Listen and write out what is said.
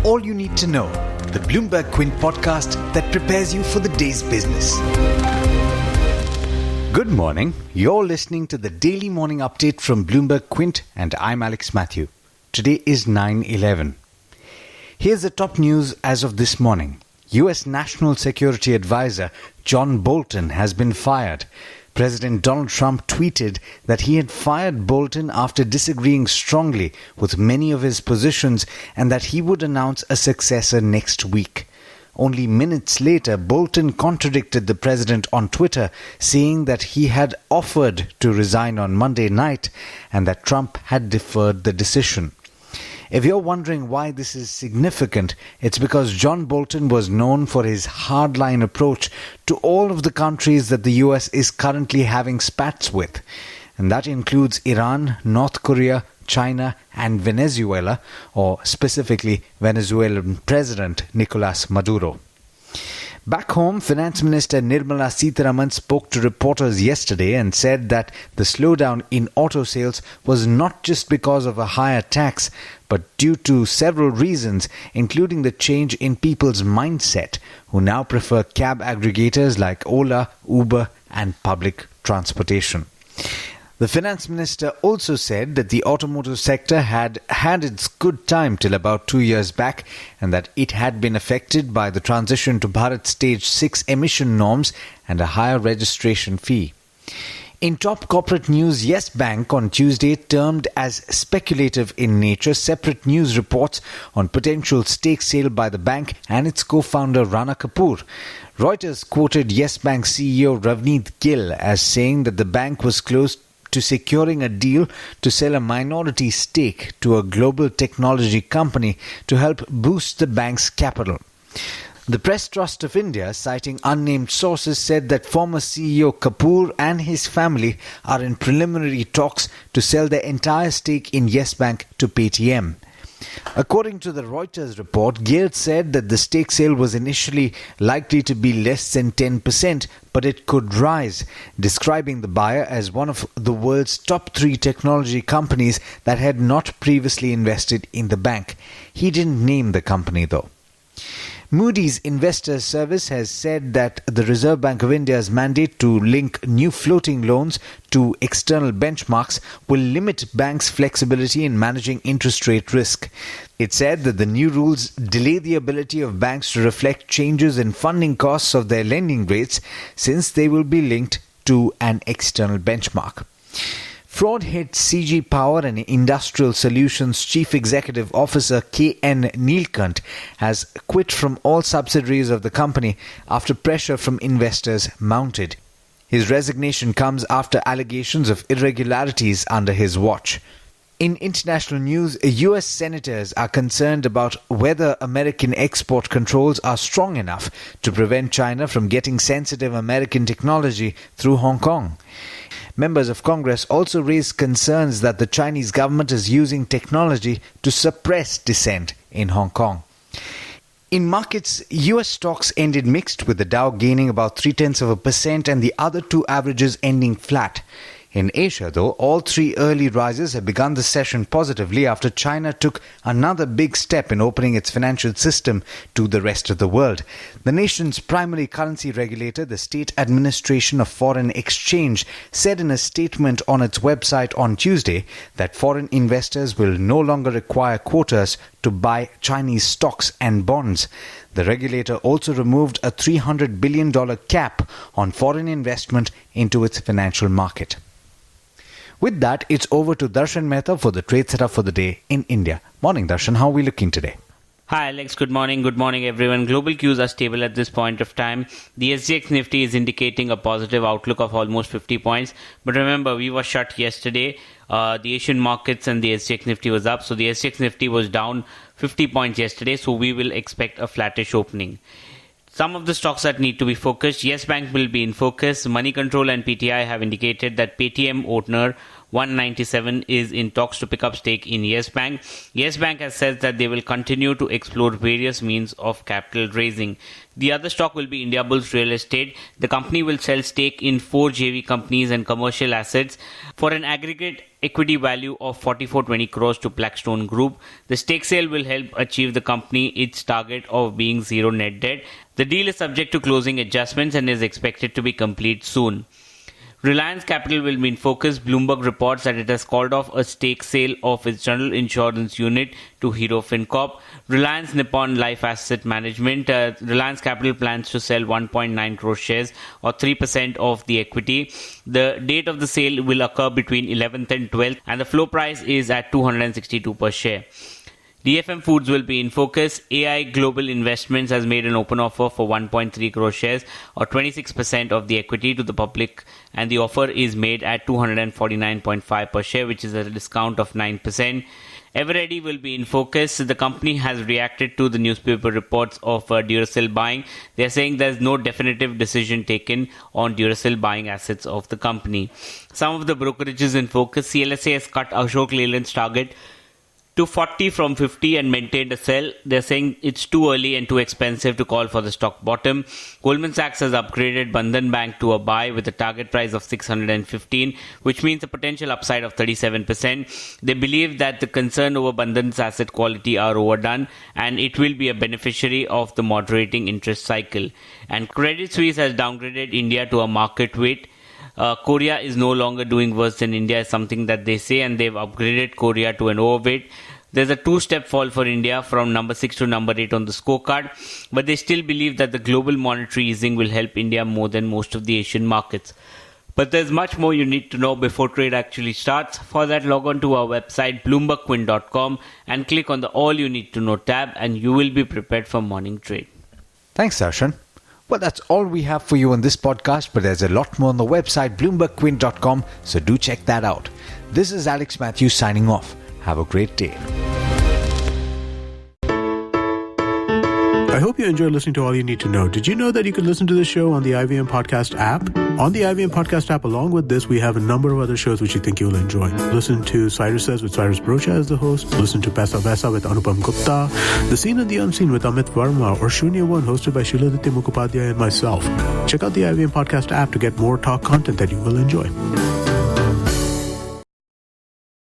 all you need to know, the Bloomberg Quint podcast that prepares you for the day's business. Good morning. You're listening to the daily morning update from Bloomberg Quint, and I'm Alex Matthew. Today is 9/11. Here's the top news as of this morning. U.S. National Security Advisor John Bolton has been fired. President Donald Trump tweeted that he had fired Bolton after disagreeing strongly with many of his positions and that he would announce a successor next week. Only minutes later, Bolton contradicted the president on Twitter, saying that he had offered to resign on Monday night and that Trump had deferred the decision. If you're wondering why this is significant, it's because John Bolton was known for his hardline approach to all of the countries that the US is currently having spats with. And that includes Iran, North Korea, China and Venezuela, or specifically Venezuelan President Nicolas Maduro. Back home, Finance Minister Nirmala Sitharaman spoke to reporters yesterday and said that the slowdown in auto sales was not just because of a higher tax, but due to several reasons, including the change in people's mindset, who now prefer cab aggregators like Ola, Uber, and public transportation. The finance minister also said that the automotive sector had had its good time till about 2 years back and that it had been affected by the transition to Bharat Stage 6 emission norms and a higher registration fee. In top corporate news, Yes Bank on Tuesday termed as speculative in nature separate news reports on potential stake sale by the bank and its co-founder Rana Kapoor. Reuters quoted Yes Bank CEO Ravneet Gill as saying that the bank was close to securing a deal to sell a minority stake to a global technology company to help boost the bank's capital. The Press Trust of India, citing unnamed sources, said that former CEO Kapoor and his family are in preliminary talks to sell their entire stake in Yes Bank to Paytm. According to the Reuters report, Gill said that the stake sale was initially likely to be less than 10%, but it could rise, describing the buyer as one of the world's top 3 technology companies that had not previously invested in the bank. He didn't name the company though. Moody's Investors Service has said that the Reserve Bank of India's mandate to link new floating loans to external benchmarks will limit banks' flexibility in managing interest rate risk. It said that the new rules delay the ability of banks to reflect changes in funding costs of their lending rates since they will be linked to an external benchmark. Fraud hit CG Power and Industrial Solutions Chief Executive Officer K.N. Neelkant has quit from all subsidiaries of the company after pressure from investors mounted. His resignation comes after allegations of irregularities under his watch. In international news, US senators are concerned about whether American export controls are strong enough to prevent China from getting sensitive American technology through Hong Kong. Members of Congress also raised concerns that the Chinese government is using technology to suppress dissent in Hong Kong. In markets, US stocks ended mixed, with the Dow gaining about 0.3% and the other two averages ending flat. In Asia, though, all 3 early rises have begun the session positively after China took another big step in opening its financial system to the rest of the world. The nation's primary currency regulator, the State Administration of Foreign Exchange, said in a statement on its website on Tuesday that foreign investors will no longer require quotas to buy Chinese stocks and bonds. The regulator also removed a $300 billion cap on foreign investment into its financial market. With that, it's over to Darshan Mehta for the trade setup for the day in India. Morning, Darshan. How are we looking today? Hi Alex, good morning. Good morning everyone. Global cues are stable at this point of time. The SGX Nifty is indicating a positive outlook of almost 50 points. But remember, we were shut yesterday. The Asian markets and the SGX Nifty was up. So the SGX Nifty was down 50 points yesterday. So we will expect a flattish opening. Some of the stocks that need to be focused. Yes Bank will be in focus. Money Control and PTI have indicated that Paytm owner 197, is in talks to pick up stake in Yes Bank. Yes Bank has said that they will continue to explore various means of capital raising. The other stock will be Indiabulls Real Estate. The company will sell stake in 4 JV companies and commercial assets for an aggregate equity value of 4420 crores to Blackstone Group. The stake sale will help achieve the company its target of being zero net debt. The deal is subject to closing adjustments and is expected to be complete soon. Reliance Capital will be in focus. Bloomberg reports that it has called off a stake sale of its general insurance unit to Hero FinCorp. Reliance Nippon Life Asset Management. Reliance Capital plans to sell 1.9 crore shares or 3% of the equity. The date of the sale will occur between 11th and 12th and the floor price is at 262 per share. DFM Foods will be in focus. AI Global Investments has made an open offer for 1.3 crore shares or 26% of the equity to the public, and the offer is made at 249.5 per share, which is a discount of 9%. Eveready will be in focus. The company has reacted to the newspaper reports of Duracell buying. They are saying there is no definitive decision taken on Duracell buying assets of the company. Some of the brokerages in focus. CLSA has cut Ashok Leyland's target to 40 from 50 and maintained a sell. They're saying it's too early and too expensive to call for the stock bottom. Goldman Sachs has upgraded Bandhan Bank to a buy with a target price of 615, which means a potential upside of 37%. They believe that the concern over Bandhan's asset quality are overdone and it will be a beneficiary of the moderating interest cycle. And Credit Suisse has downgraded India to a market weight. Korea is no longer doing worse than India is something that they say, and they've upgraded Korea to an overweight. There's a 2-step fall for India from number 6 to number 8 on the scorecard, but they still believe that the global monetary easing will help India more than most of the Asian markets. But there's much more you need to know before trade actually starts. For that, log on to our website bloombergquint.com and click on the All You Need to Know tab and you will be prepared for morning trade. Thanks, Darshan. Well, that's all we have for you on this podcast, but there's a lot more on the website bloombergquint.com, so do check that out. This is Alex Matthews signing off. Have a great day. I hope you enjoyed listening to All You Need to Know. Did you know that you can listen to the show on the IVM Podcast app? On the IVM Podcast app, along with this, we have a number of other shows which you think you'll enjoy. Listen to Cyrus Says with Cyrus Brocha as the host. Listen to Paisa Vaisa with Anupam Gupta. The Scene and the Unseen with Amit Verma. Or Shunya One hosted by Shiladitya Mukhopadhyay and myself. Check out the IVM Podcast app to get more talk content that you will enjoy.